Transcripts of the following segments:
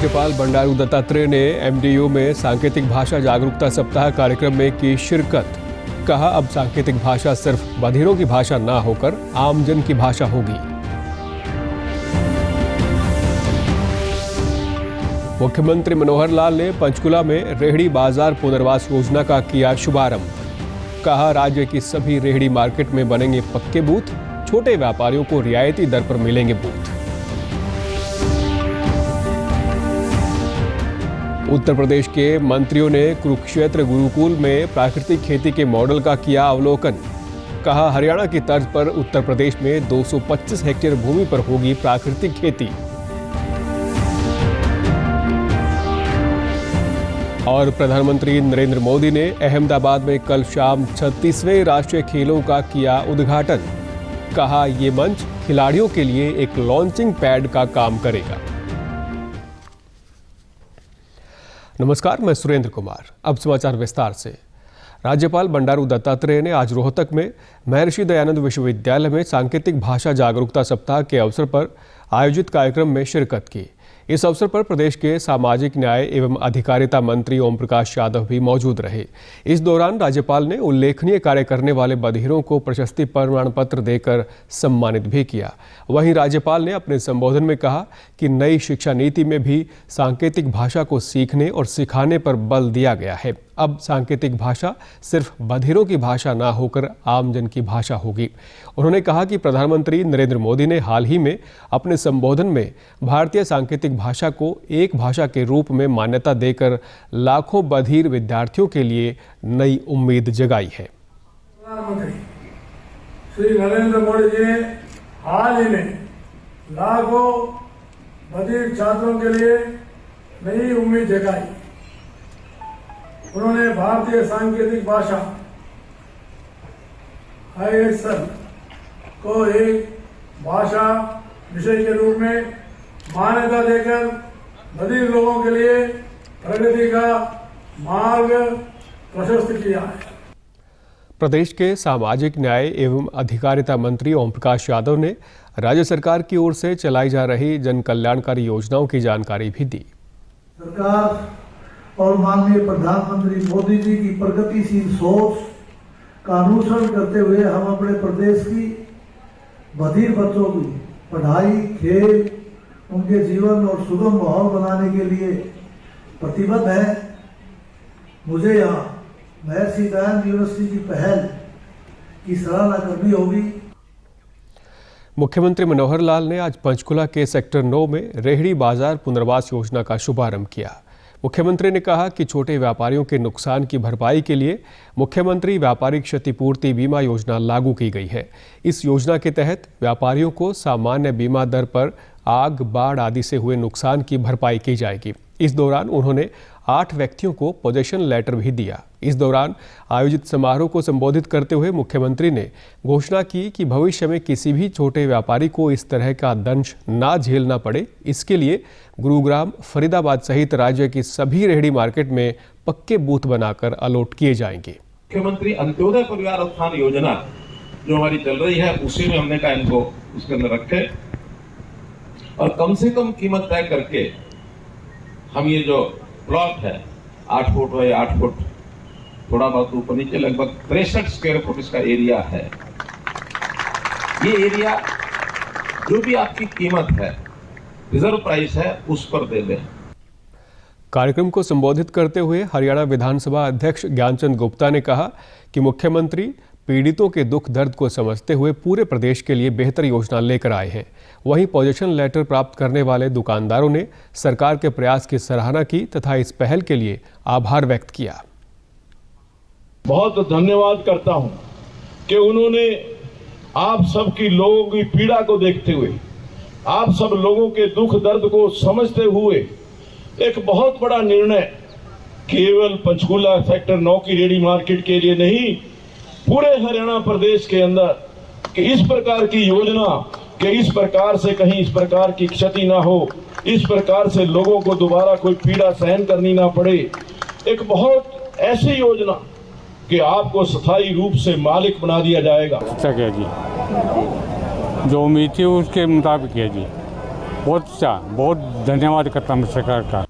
राज्यपाल बंडारू दत्तात्रेय ने एमडीयू में सांकेतिक भाषा जागरूकता सप्ताह कार्यक्रम में की शिरकत। कहा, अब सांकेतिक भाषा सिर्फ बधिरों की भाषा ना होकर आमजन की भाषा होगी। मुख्यमंत्री मनोहर लाल ने पंचकुला में रेहड़ी बाजार पुनर्वास योजना का किया शुभारंभ। कहा, राज्य की सभी रेहड़ी मार्केट में बनेंगे पक्के बूथ, छोटे व्यापारियों को रियायती दर पर मिलेंगे बूथ। उत्तर प्रदेश के मंत्रियों ने कुरुक्षेत्र गुरुकुल में प्राकृतिक खेती के मॉडल का किया अवलोकन। कहा, हरियाणा की तर्ज पर उत्तर प्रदेश में 225 हेक्टेयर भूमि पर होगी प्राकृतिक खेती। और प्रधानमंत्री नरेंद्र मोदी ने अहमदाबाद में कल शाम 36वें राष्ट्रीय खेलों का किया उद्घाटन। कहा, ये मंच खिलाड़ियों के लिए एक लॉन्चिंग पैड का काम करेगा। नमस्कार, मैं सुरेंद्र कुमार। अब समाचार विस्तार से। राज्यपाल बंडारू दत्तात्रेय ने आज रोहतक में महर्षि दयानंद विश्वविद्यालय में सांकेतिक भाषा जागरूकता सप्ताह के अवसर पर आयोजित कार्यक्रम में शिरकत की। इस अवसर पर प्रदेश के सामाजिक न्याय एवं अधिकारिता मंत्री ओम प्रकाश यादव भी मौजूद रहे। इस दौरान राज्यपाल ने उल्लेखनीय कार्य करने वाले बधिरों को प्रशस्ति प्रमाण पत्र देकर सम्मानित भी किया। वहीं राज्यपाल ने अपने संबोधन में कहा कि नई शिक्षा नीति में भी सांकेतिक भाषा को सीखने और सिखाने पर बल दिया गया है। अब सांकेतिक भाषा सिर्फ बधिरों की भाषा ना होकर आमजन की भाषा होगी। उन्होंने कहा कि प्रधानमंत्री नरेंद्र मोदी ने हाल ही में अपने संबोधन में भारतीय सांकेतिक भाषा को एक भाषा के रूप में मान्यता देकर लाखों बधिर विद्यार्थियों के लिए नई उम्मीद जगाई है। प्रधानमंत्री श्री नरेंद्र मोदी जी ने हाल ही में लाखों बधिर छात्रों के लिए नई उम्मीद जगाई। उन्होंने भारतीय सांकेतिक भाषा ISL को एक भाषा विषय के रूप में मान्यता देकर बधिर लोगों के लिए प्रगति का मार्ग प्रशस्त किया है। प्रदेश के सामाजिक न्याय एवं अधिकारिता मंत्री ओम प्रकाश यादव ने राज्य सरकार की ओर से चलाई जा रही जन कल्याणकारी योजनाओं की जानकारी भी दी। सरकार और माननीय प्रधानमंत्री मोदी जी की प्रगतिशील सोच का अनुसरण करते हुए हम अपने प्रदेश की बधिर बच्चों की पढ़ाई, खेल, उनके जीवन और सुगम माहौल बनाने के लिए प्रतिबद्ध है। मुझे यहाँ महर्षि दयानंद यूनिवर्सिटी की पहल की सराहना करनी होगी। मुख्यमंत्री मनोहर लाल ने आज पंचकुला के सेक्टर 9 में रेहड़ी बाजार पुनर्वास योजना का शुभारंभ किया। मुख्यमंत्री ने कहा कि छोटे व्यापारियों के नुकसान की भरपाई के लिए मुख्यमंत्री व्यापारी क्षतिपूर्ति बीमा योजना लागू की गई है। इस योजना के तहत व्यापारियों को सामान्य बीमा दर पर आग, बाढ़ आदि से हुए नुकसान की भरपाई की जाएगी। इस दौरान उन्होंने 8 व्यक्तियों को पोजीशन लेटर भी दिया। इस दौरान आयोजित समारोह को संबोधित करते हुए मुख्यमंत्री ने घोषणा की कि भविष्य में किसी भी छोटे व्यापारी को इस तरह का दंश ना झेलना पड़े। इसके लिए गुरुग्राम, फरीदाबाद सहित राज्य की सभी रेहड़ी मार्केट में पक्के बूथ बनाकर अलॉट किए जाएंगे। मुख्यमंत्री अंत्योदय परिवार उत्थान योजना जो हमारी चल रही है, उसी में हमने कहा इनको उसके अंदर रखे और कम से कम कीमत तय करके हम ये जो प्लॉट है 8 फुट है, 8 फुट थोड़ा बहुत ऊपर नीचे, लगभग 63 स्क्वायर फुट इसका एरिया है। ये एरिया जो भी आपकी कीमत है, रिजर्व प्राइस है, उस पर दे दें। कार्यक्रम को संबोधित करते हुए हरियाणा विधानसभा अध्यक्ष ज्ञानचंद गुप्ता ने कहा कि मुख्यमंत्री पीड़ितों के दुख दर्द को समझते हुए पूरे प्रदेश के लिए बेहतर योजना लेकर आए हैं। वहीं पोजीशन लेटर प्राप्त करने वाले दुकानदारों ने सरकार के प्रयास की सराहना की तथा इस पहल के लिए आभार व्यक्त किया। बहुत धन्यवाद करता हूं कि उन्होंने आप सबकी लोगों की पीड़ा को देखते हुए, आप सब लोगों के दुख दर्द को समझते हुए एक बहुत बड़ा निर्णय केवल पंचकुला सेक्टर 9 की रेहड़ी मार्केट के लिए नहीं, पूरे हरियाणा प्रदेश के अंदर कि इस प्रकार की योजना कि इस प्रकार से कहीं इस प्रकार की क्षति ना हो, इस प्रकार से लोगों को दोबारा कोई पीड़ा सहन करनी ना पड़े। एक बहुत ऐसी योजना कि आपको स्थायी रूप से मालिक बना दिया जाएगा। अच्छा क्या जी, जो उम्मीद थी उसके मुताबिक है जी। बहुत धन्यवाद करता हूँ सरकार का।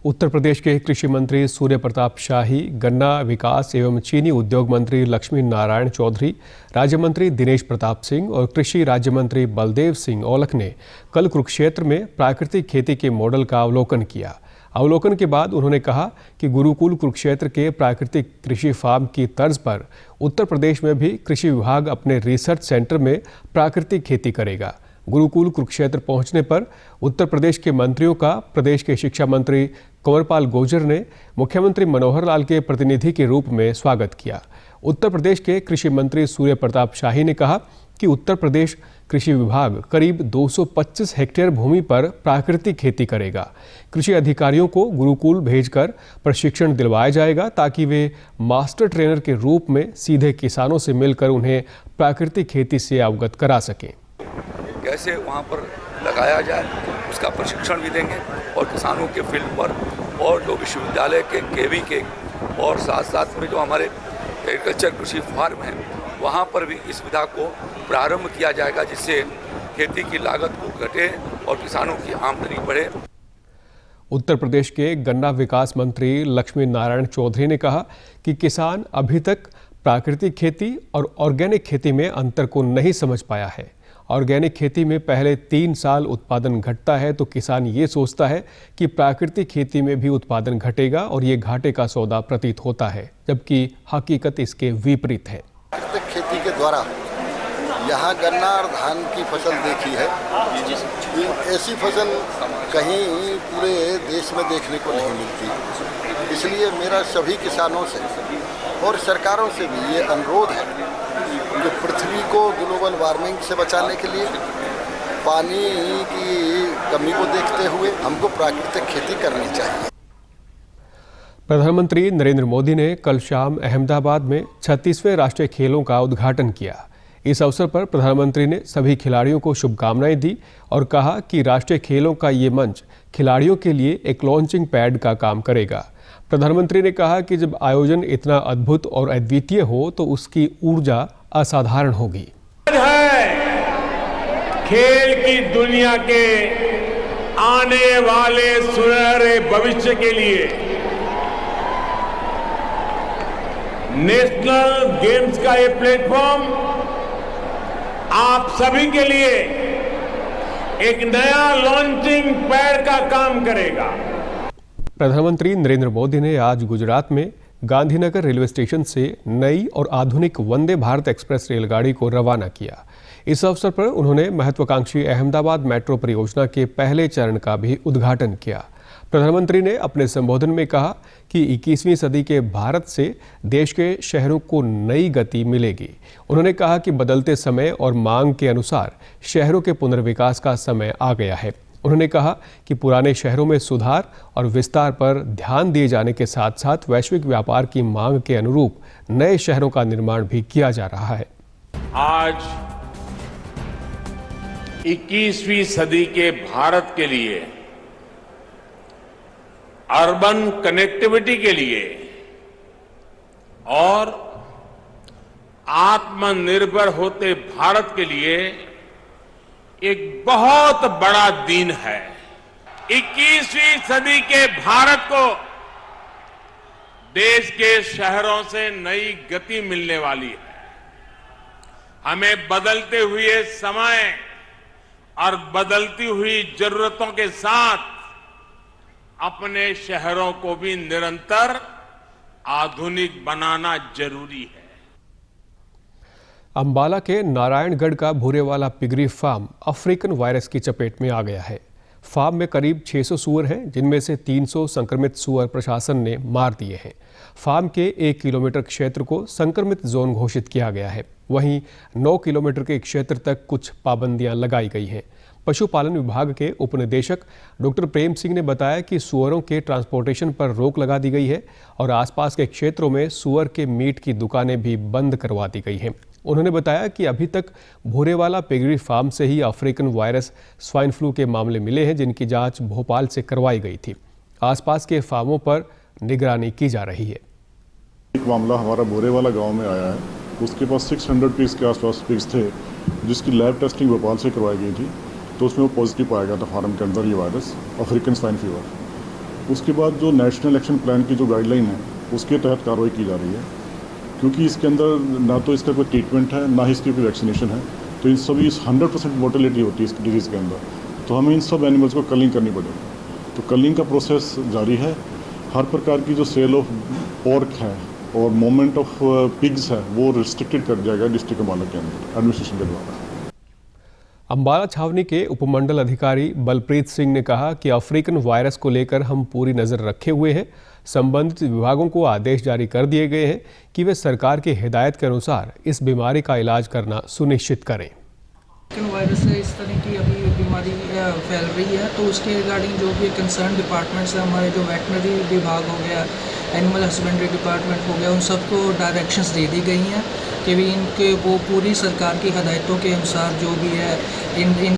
उत्तर प्रदेश के कृषि मंत्री सूर्य प्रताप शाही, गन्ना विकास एवं चीनी उद्योग मंत्री लक्ष्मी नारायण चौधरी, राज्य मंत्री दिनेश प्रताप सिंह और कृषि राज्य मंत्री बलदेव सिंह औलख ने कल कुरुक्षेत्र में प्राकृतिक खेती के मॉडल का अवलोकन किया। अवलोकन के बाद उन्होंने कहा कि गुरुकुल कुरुक्षेत्र के प्राकृतिक कृषि फार्म की तर्ज पर उत्तर प्रदेश में भी कृषि विभाग अपने रिसर्च सेंटर में प्राकृतिक खेती करेगा। गुरुकुल कुरुक्षेत्र पहुंचने पर उत्तर प्रदेश के मंत्रियों का प्रदेश के शिक्षा मंत्री कंवरपाल गुर्जर ने मुख्यमंत्री मनोहर लाल के प्रतिनिधि के रूप में स्वागत किया। उत्तर प्रदेश के कृषि मंत्री सूर्य प्रताप शाही ने कहा कि उत्तर प्रदेश कृषि विभाग करीब 225 हेक्टेयर भूमि पर प्राकृतिक खेती करेगा। कृषि अधिकारियों को गुरुकुल भेजकर प्रशिक्षण दिलवाया जाएगा ताकि वे मास्टर ट्रेनर के रूप में सीधे किसानों से मिलकर उन्हें प्राकृतिक खेती से अवगत करा सकें। कैसे वहाँ पर लगाया जाए उसका प्रशिक्षण भी देंगे और किसानों के फील्ड पर और जो विश्वविद्यालय के केवी के और साथ साथ में जो हमारे एग्रीकल्चर कृषि फार्म हैं वहाँ पर भी इस विधा को प्रारंभ किया जाएगा, जिससे खेती की लागत को घटे और किसानों की आमदनी बढ़े। उत्तर प्रदेश के गन्ना विकास मंत्री लक्ष्मी नारायण चौधरी ने कहा कि किसान अभी तक प्राकृतिक खेती और ऑर्गेनिक खेती में अंतर को नहीं समझ पाया है। ऑर्गेनिक खेती में पहले 3 साल उत्पादन घटता है तो किसान ये सोचता है कि प्राकृतिक खेती में भी उत्पादन घटेगा और ये घाटे का सौदा प्रतीत होता है, जबकि हकीकत इसके विपरीत है। प्राकृतिक खेती के द्वारा यहाँ गन्ना और धान की फसल देखी है, ऐसी फसल कहीं पूरे देश में देखने को नहीं मिलती। इसलिए मेरा सभी किसानों से और सरकारों से भी ये अनुरोध है कि पृथ्वी को ग्लोबल वार्मिंग से बचाने के लिए पानी की कमी को देखते हुए हमको प्राकृतिक खेती करनी चाहिए। प्रधानमंत्री नरेंद्र मोदी ने कल शाम अहमदाबाद में 36वें राष्ट्रीय खेलों का उद्घाटन किया। इस अवसर पर प्रधानमंत्री ने सभी खिलाड़ियों को शुभकामनाएं दी और कहा कि राष्ट्रीय खेलों का ये मंच खिलाड़ियों के लिए एक लॉन्चिंग पैड का काम करेगा। प्रधानमंत्री ने कहा कि जब आयोजन इतना अद्भुत और अद्वितीय हो तो उसकी ऊर्जा असाधारण होगी। खेल की दुनिया के आने वाले सुनहरे भविष्य के लिए नेशनल गेम्स का ये प्लेटफॉर्म आप सभी के लिए एक नया लॉन्चिंग पैड का काम करेगा। प्रधानमंत्री नरेंद्र मोदी ने आज गुजरात में गांधीनगर रेलवे स्टेशन से नई और आधुनिक वंदे भारत एक्सप्रेस रेलगाड़ी को रवाना किया। इस अवसर पर उन्होंने महत्वाकांक्षी अहमदाबाद मेट्रो परियोजना के पहले चरण का भी उद्घाटन किया। प्रधानमंत्री ने अपने संबोधन में कहा कि 21वीं सदी के भारत से देश के शहरों को नई गति मिलेगी। उन्होंने कहा कि बदलते समय और मांग के अनुसार शहरों के पुनर्विकास का समय आ गया है। उन्होंने कहा कि पुराने शहरों में सुधार और विस्तार पर ध्यान दिए जाने के साथ साथ वैश्विक व्यापार की मांग के अनुरूप नए शहरों का निर्माण भी किया जा रहा है। आज 21वीं सदी के भारत के लिए अर्बन कनेक्टिविटी के लिए और आत्मनिर्भर होते भारत के लिए एक बहुत बड़ा दिन है। 21वीं सदी के भारत को देश के शहरों से नई गति मिलने वाली है। हमें बदलते हुए समय और बदलती हुई जरूरतों के साथ अपने शहरों को भी निरंतर आधुनिक बनाना जरूरी है। अंबाला के नारायणगढ़ का Bhurewala piggery farm African virus की चपेट में आ गया है। फार्म में करीब 600 सूअर हैं, जिनमें से 300 संक्रमित सूअर प्रशासन ने मार दिए हैं। फार्म के 1 किलोमीटर क्षेत्र को संक्रमित जोन घोषित किया गया है। वहीं 9 किलोमीटर के क्षेत्र तक कुछ पाबंदियां लगाई गई हैं। पशुपालन विभाग के उप निदेशक डॉक्टर प्रेम सिंह ने बताया कि सूअरों के ट्रांसपोर्टेशन पर रोक लगा दी गई है और आसपास के क्षेत्रों में सूअर के मीट की दुकानें भी बंद करवा दी गई हैं। उन्होंने बताया कि अभी तक भूरेवाला पिगरी फार्म से ही अफ्रीकन वायरस स्वाइन फ्लू के मामले मिले हैं, जिनकी जांच भोपाल से करवाई गई थी। आसपास के फार्मों पर निगरानी की जा रही है। एक मामला हमारा भूरेवाला गांव में आया है। उसके पास 600 पीस के आसपास पिग्स थे, जिसकी लैब टेस्टिंग भोपाल से करवाई गई थी। तो उसमें वो पॉजिटिव पाया गया था फार्म के अंदर ये वायरस, अफ्रीकन स्वाइन फीवर। उसके बाद जो नेशनल एक्शन प्लान की जो गाइडलाइन है उसके तहत कार्रवाई की जा रही है, क्योंकि इसके अंदर ना तो इसका कोई ट्रीटमेंट है ना ही इसकी कोई वैक्सीनेशन है, तो इन सभी 100% मोर्टेलिटी होती है इस डिजीज़ के अंदर। तो हमें इन सब एनिमल्स को कलिंग करनी पड़ेगी। तो कलिंग का प्रोसेस जारी है। हर प्रकार की जो सेल ऑफ पोर्क है और मूवमेंट ऑफ पिग्स है वो रिस्ट्रिक्टेड कर दिया गया डिस्ट्रिक्ट अम्बाला के अंदर एडमिनिस्ट्रेशन के द्वारा। अम्बाला छावनी के उपमंडल अधिकारी बलप्रीत सिंह ने कहा कि अफ्रीकन वायरस को लेकर हम पूरी नज़र रखे हुए हैं। संबंधित विभागों को आदेश जारी कर दिए गए हैं कि वे सरकार की हिदायत के अनुसार इस बीमारी का इलाज करना सुनिश्चित करें। वायरस से इस तरह की अभी बीमारी फैल रही है, तो उसके रिगार्डिंग जो भी कंसर्न डिपार्टमेंट्स हैं, हमारे जो वेटनरी विभाग हो गया, एनिमल हस्बेंड्री डिपार्टमेंट हो गया, उन सबको डायरेक्शंस दे दी गई हैं कि भी इनके वो पूरी सरकार की हिदायतों के अनुसार जो भी है इन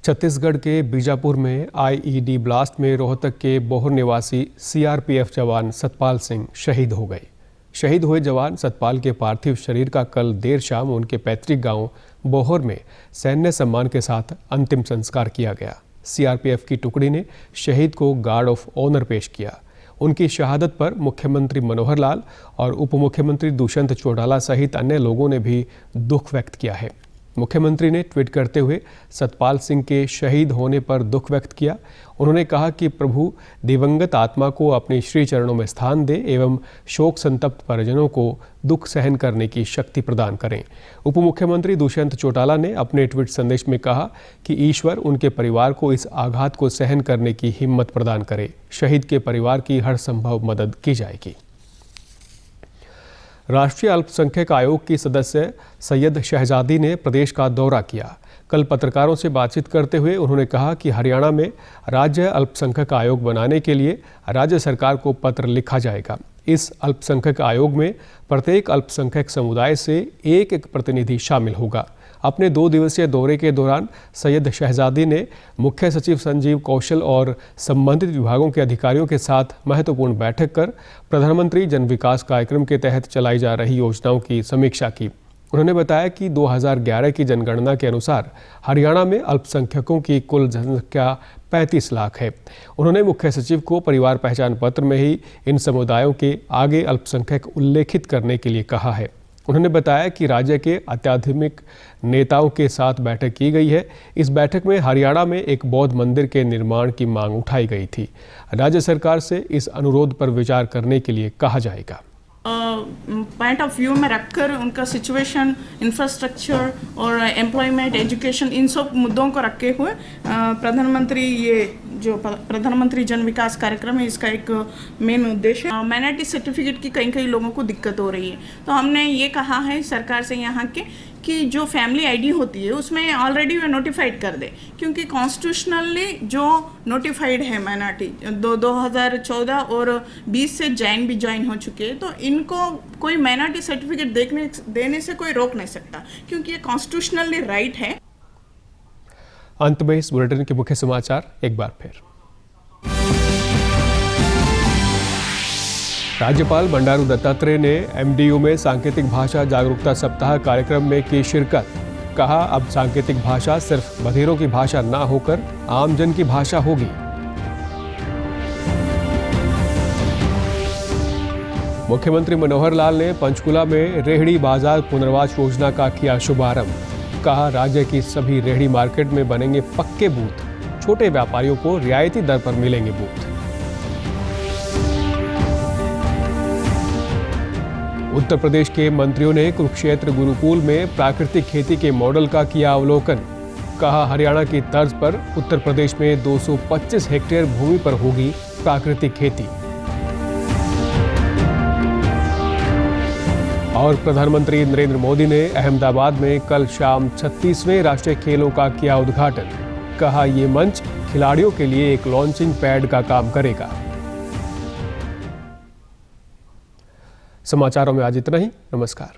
छत्तीसगढ़ के बीजापुर में आईईडी ब्लास्ट में रोहतक के बोहर निवासी सीआरपीएफ जवान सतपाल सिंह शहीद हो गए। शहीद हुए जवान सतपाल के पार्थिव शरीर का कल देर शाम उनके पैतृक गांव बोहर में सैन्य सम्मान के साथ अंतिम संस्कार किया गया। सीआरपीएफ की टुकड़ी ने शहीद को गार्ड ऑफ ऑनर पेश किया। उनकी शहादत पर मुख्यमंत्री मनोहर लाल और उप मुख्यमंत्री दुष्यंत चौटाला सहित अन्य लोगों ने भी दुख व्यक्त किया है। मुख्यमंत्री ने ट्वीट करते हुए सतपाल सिंह के शहीद होने पर दुख व्यक्त किया। उन्होंने कहा कि प्रभु दिवंगत आत्मा को अपने श्री चरणों में स्थान दे एवं शोक संतप्त परिजनों को दुख सहन करने की शक्ति प्रदान करें। उप मुख्यमंत्री दुष्यंत चौटाला ने अपने ट्वीट संदेश में कहा कि ईश्वर उनके परिवार को इस आघात को सहन करने की हिम्मत प्रदान करे। शहीद के परिवार की हर संभव मदद की जाएगी। राष्ट्रीय अल्पसंख्यक आयोग की सदस्य सैयद शहजादी ने प्रदेश का दौरा किया। कल पत्रकारों से बातचीत करते हुए उन्होंने कहा कि हरियाणा में राज्य अल्पसंख्यक आयोग बनाने के लिए राज्य सरकार को पत्र लिखा जाएगा। इस अल्पसंख्यक आयोग में प्रत्येक अल्पसंख्यक समुदाय से एक प्रतिनिधि शामिल होगा। अपने 2 दिवसीय दौरे के दौरान सैयद शहजादी ने मुख्य सचिव संजीव कौशल और संबंधित विभागों के अधिकारियों के साथ महत्वपूर्ण बैठक कर प्रधानमंत्री जन विकास कार्यक्रम के तहत चलाई जा रही योजनाओं की समीक्षा की। उन्होंने बताया कि 2011 की जनगणना के अनुसार हरियाणा में अल्पसंख्यकों की कुल जनसंख्या 35 लाख है। उन्होंने मुख्य सचिव को परिवार पहचान पत्र में ही इन समुदायों के आगे अल्पसंख्यक उल्लेखित करने के लिए कहा है। उन्होंने बताया कि राज्य के अत्याधुनिक नेताओं के साथ बैठक की गई है। इस बैठक में हरियाणा में एक बौद्ध मंदिर के निर्माण की मांग उठाई गई थी। राज्य सरकार से इस अनुरोध पर विचार करने के लिए कहा जाएगा। पॉइंट ऑफ व्यू में रखकर उनका सिचुएशन, इंफ्रास्ट्रक्चर और एम्प्लॉयमेंट, एजुकेशन, इन सब मुद्दों को रखे हुए प्रधानमंत्री जन विकास कार्यक्रम है, इसका एक मेन उद्देश्य है। माइनॉरिटी सर्टिफिकेट की कई लोगों को दिक्कत हो रही है, तो हमने ये कहा है सरकार से यहाँ के कि जो फैमिली आईडी होती है उसमें ऑलरेडी वे नोटिफाइड कर दे, क्योंकि कॉन्स्टिट्यूशनली जो नोटिफाइड है माइनॉरिटी 2014 और 20 से जैन भी ज्वाइन हो चुके हैं, तो इनको कोई माइनॉरिटी सर्टिफिकेट देने से कोई रोक नहीं सकता, क्योंकि ये कॉन्स्टिट्यूशनली राइट है। अंत में इस बुलेटिन के मुख्य समाचार एक बार फिर। राज्यपाल बंडारू दत्तात्रेय ने एमडीयू में सांकेतिक भाषा जागरूकता सप्ताह कार्यक्रम में की शिरकत। कहा, अब सांकेतिक भाषा सिर्फ बधिरों की भाषा ना होकर आमजन की भाषा होगी। मुख्यमंत्री मनोहर लाल ने पंचकुला में रेहड़ी बाजार पुनर्वास योजना का किया शुभारंभ। कहा, राज्य की सभी रेहड़ी मार्केट में बनेंगे पक्के बूथ, छोटे व्यापारियों को रियायती दर पर मिलेंगे बूथ। उत्तर प्रदेश के मंत्रियों ने कुरुक्षेत्र गुरुकुल में प्राकृतिक खेती के मॉडल का किया अवलोकन। कहा, हरियाणा की तर्ज पर उत्तर प्रदेश में 225 हेक्टेयर भूमि पर होगी प्राकृतिक खेती। और प्रधानमंत्री नरेंद्र मोदी ने अहमदाबाद में कल शाम 36वें राष्ट्रीय खेलों का किया उद्घाटन। कहा, ये मंच खिलाड़ियों के लिए एक लॉन्चिंग पैड का काम करेगा। समाचारों में आज इतना ही। नमस्कार।